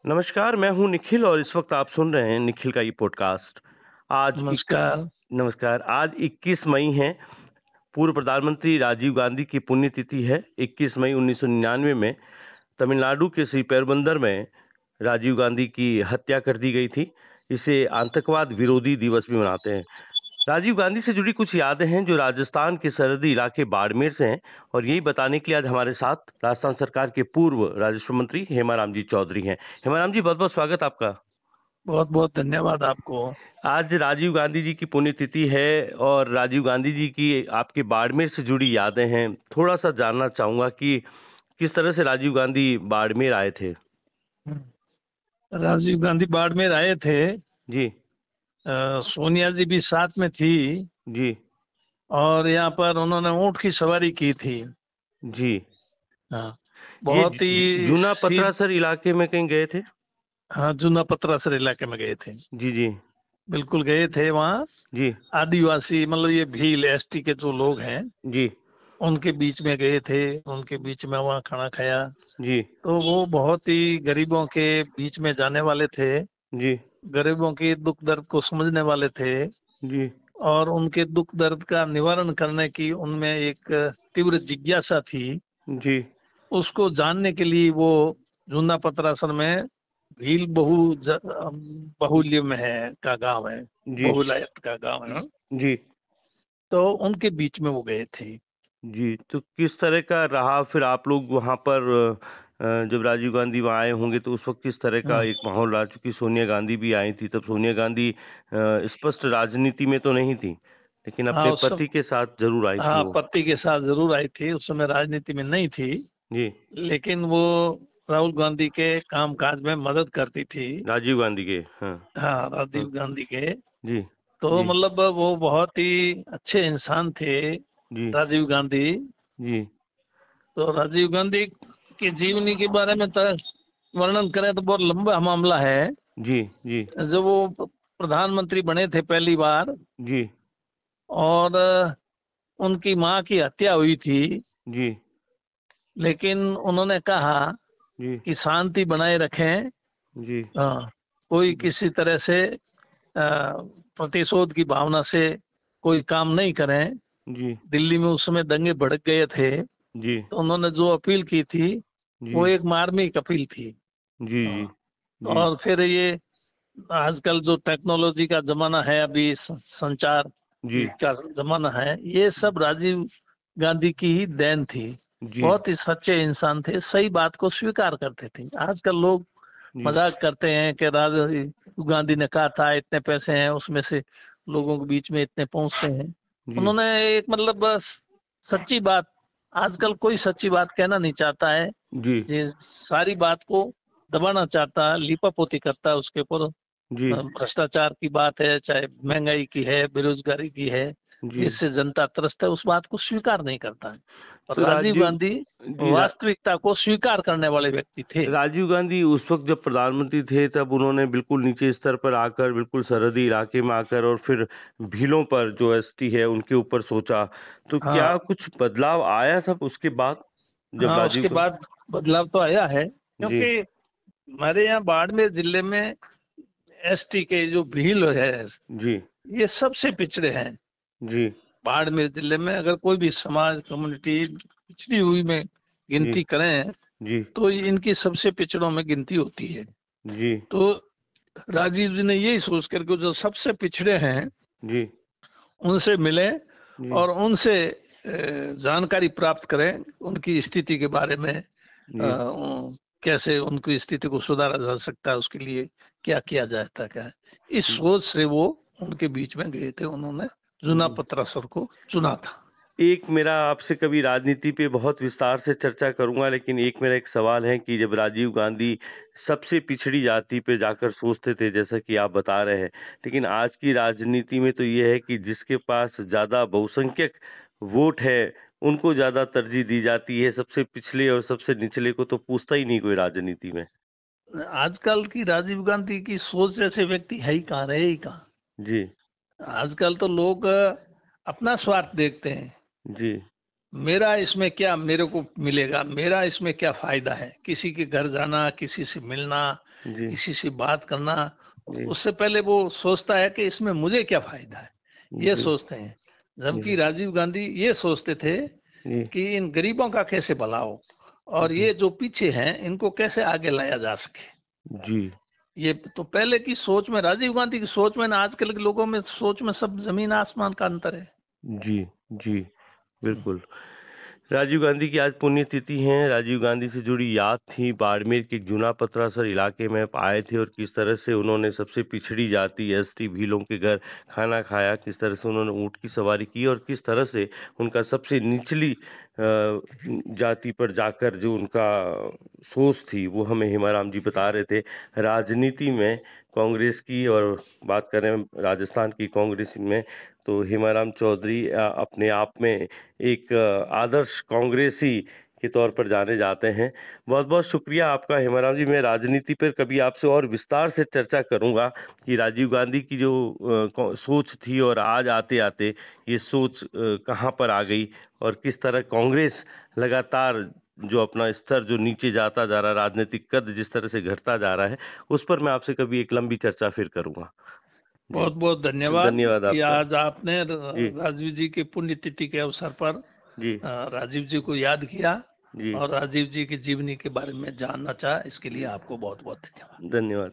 नमस्कार, मैं हूँ निखिल और इस वक्त आप सुन रहे हैं निखिल का ये पॉडकास्ट। आज इक नमस्कार। नमस्कार, आज 21 मई है। पूर्व प्रधानमंत्री राजीव गांधी की पुण्यतिथि है। 21 मई 1999 में तमिलनाडु के श्री पेरबंदर में राजीव गांधी की हत्या कर दी गई थी। इसे आतंकवाद विरोधी दिवस भी मनाते हैं। राजीव गांधी से जुड़ी कुछ यादें हैं जो राजस्थान के सरहदी इलाके बाड़मेर से हैं, और यही बताने के लिए आज हमारे साथ राजस्थान सरकार के पूर्व राजस्व मंत्री हेमाराम जी चौधरी हैं। हेमाराम जी, बहुत बहुत स्वागत आपका। बहुत बहुत धन्यवाद आपको। आज राजीव गांधी जी की पुण्यतिथि है और राजीव गांधी जी की आपके बाड़मेर से जुड़ी यादें हैं। थोड़ा सा जानना चाहूंगा कि किस तरह से राजीव गांधी बाड़मेर आए थे। राजीव गांधी बाड़मेर आए थे। जी। सोनिया जी भी साथ में थी जी। और यहाँ पर उन्होंने ऊंट की सवारी की थी। जी। हाँ, ये बहुत ही जूना सीध। पत्रासर इलाके में कहीं गए थे। हाँ, जूना पत्रासर इलाके में गए थे। जी। जी। बिल्कुल गए थे वहाँ। जी। आदिवासी मतलब ये भील एसटी के जो लोग हैं जी। उनके बीच में गए थे। उनके बीच में वहाँ खाना खाया। जी। तो वो बहुत ही गरीबों के बीच में जाने वाले थे। जी। गरीबों के दुख दर्द को समझने वाले थे जी। और उनके दुख दर्द का निवारण करने की उनमें एक तीव्र जिज्ञासा थी। जी। उसको जानने के लिए वो जूना पतरासन में भील बहुल्य में है का गांव है। जी। बहुलायत का गांव है। जी। तो उनके बीच में वो गए थे। जी, तो किस तरह का रहा फिर आप लोग वहाँ पर? जब राजीव गांधी वहाँ आए होंगे तो उस वक्त किस तरह का हम्म। एक माहौल रहा? चूंकि सोनिया गांधी भी आई थी, तब सोनिया गांधी स्पष्ट राजनीति में तो नहीं थी, लेकिन हाँ अपने उस पति के साथ जरूर आई थी हाँ, वो। पति के साथ जरूर आई थी। उस समय राजनीति में नहीं थी, जी। लेकिन वो राहुल गांधी के काम काज में मदद करती थी। राजीव गांधी के, हाँ। हाँ, हाँ। राजीव गांधी के। जी। तो जी। मतलब वो बहुत ही अच्छे इंसान थे, जी। राजीव गांधी। जी। तो राजीव गांधी की जीवनी के बारे में तो वर्णन करें तो बहुत लंबा मामला है। जी। जी। जब वो प्रधानमंत्री बने थे पहली बार जी। और उनकी माँ की हत्या हुई थी, जी। लेकिन उन्होंने कहा जी। कि शांति बनाए रखें। जी। हाँ, कोई जी। किसी तरह से प्रतिशोध की भावना से कोई काम नहीं करें। जी। दिल्ली में उस समय दंगे भड़क गए थे। जी। तो उन्होंने जो अपील की थी वो जी। एक मार्मिक अपील थी। जी। जी। हाँ, जी। और फिर ये आजकल जो टेक्नोलॉजी का जमाना है, अभी संचार जी। का जमाना है, ये सब राजीव गांधी की ही देन थी। जी। बहुत ही सच्चे इंसान थे, सही बात को स्वीकार करते थे। आजकल लोग जी। मजाक करते हैं कि राजीव गांधी ने कहा था इतने पैसे हैं उसमें से लोगों के बीच में इतने पहुंचते हैं। जी। उन्होंने एक मतलब बस सच्ची बात, आजकल कोई सच्ची बात कहना नहीं चाहता है। जी। ये सारी बात को दबाना चाहता है, लीपापोती करता है उसके ऊपर। जी। भ्रष्टाचार की बात है, चाहे महंगाई की है, बेरोजगारी की है, जी। जिससे जनता त्रस्त है, उस बात को स्वीकार नहीं करता है। और तो राजीव राजीव गांधी जी वास्तविकता को स्वीकार करने वाले व्यक्ति थे। राजीव गांधी उस वक्त जब प्रधानमंत्री थे तब उन्होंने बिल्कुल नीचे स्तर पर आकर, बिल्कुल सरहदी इलाके में आकर और फिर भीलों पर जो एसटी है उनके ऊपर सोचा। तो क्या हाँ। कुछ बदलाव आया सब उसके बाद जब हाँ, राजीव उसके का? बाद बदलाव तो आया है, जी। क्योंकि हमारे यहाँ बाड़मेर जिले में एसटी के जो भील है, जी। ये सबसे पिछड़े हैं। जी। बाड़मेर जिले में अगर कोई भी समाज कम्युनिटी पिछड़ी हुई में जी। गिनती करें जी। तो इनकी सबसे पिछड़ों में गिनती होती है। जी। तो राजीव जी ने यही सोच करके जो सबसे पिछड़े हैं जी। उनसे मिले जी। और उनसे जानकारी प्राप्त करें उनकी स्थिति के बारे में। जी। कैसे उनकी स्थिति को सुधारा जा सकता है, उसके लिए क्या किया जाता है। इस जी। सोच से वो उनके बीच में गए थे, उन्होंने जूना जी। पत्रासर को चुना था। एक मेरा आपसे कभी राजनीति पे बहुत विस्तार से चर्चा करूंगा, लेकिन एक मेरा एक सवाल है कि जब राजीव गांधी सबसे पिछड़ी जाति पे जाकर सोचते थे जैसा कि आप बता रहे हैं, लेकिन आज की राजनीति में तो ये है कि जिसके पास ज्यादा बहुसंख्यक वोट है उनको ज्यादा तरजीह दी जाती है। सबसे पिछले और सबसे निचले को तो पूछता ही नहीं कोई राजनीति में। आजकल की राजीव गांधी की सोच जैसे व्यक्ति है ही कहाँ, रहे ही कहाँ। जी। आजकल तो लोग अपना स्वार्थ देखते हैं। जी। मेरा इसमें क्या मेरे को मिलेगा, मेरा इसमें क्या फायदा है, किसी के घर जाना, किसी से मिलना, जी किसी से बात करना, जी उससे पहले वो सोचता है कि इसमें मुझे क्या फायदा है, ये जी सोचते हैं। जबकि जी राजीव गांधी ये सोचते थे जी कि इन गरीबों का कैसे भला हो और जी ये जो पीछे हैं इनको कैसे आगे लाया जा सके। जी ये तो पहले की सोच में, राजीव गांधी की सोच में ना आजकल के लोगों में सोच में सब जमीन आसमान का अंतर है। जी जी बिल्कुल। राजीव गांधी की आज पुण्यतिथि है। राजीव गांधी से जुड़ी याद थी। बाड़मेर के जूना पथरासर इलाके में आए थे और किस तरह से उन्होंने सबसे पिछड़ी जाति एसटी भीलों के घर खाना खाया, किस तरह से उन्होंने ऊंट की सवारी की और किस तरह से उनका सबसे निचली जाति पर जाकर जो उनका सोच थी वो हमें हेमाराम जी बता रहे थे। राजनीति में कांग्रेस की और बात करें राजस्थान की कांग्रेस में, तो हेमाराम चौधरी अपने आप में एक आदर्श कांग्रेसी के तौर पर जाने जाते हैं। बहुत बहुत शुक्रिया आपका हेमाराम जी। मैं राजनीति पर कभी आपसे और विस्तार से चर्चा करूंगा कि राजीव गांधी की जो सोच थी और आज आते आते ये सोच कहाँ पर आ गई और किस तरह कांग्रेस लगातार जो अपना स्तर जो नीचे जाता जा रहा है, राजनीतिक कद जिस तरह से घटता जा रहा है, उस पर मैं आपसे कभी एक लंबी चर्चा फिर करूंगा। जी बहुत बहुत धन्यवाद धन्यवाद कि आपका। आज आपने जी राजीव जी की पुण्यतिथि के अवसर पर जी राजीव जी को याद किया जी और राजीव जी की जीवनी के बारे में जानना चाहा, इसके लिए आपको बहुत बहुत धन्यवाद। धन्यवाद।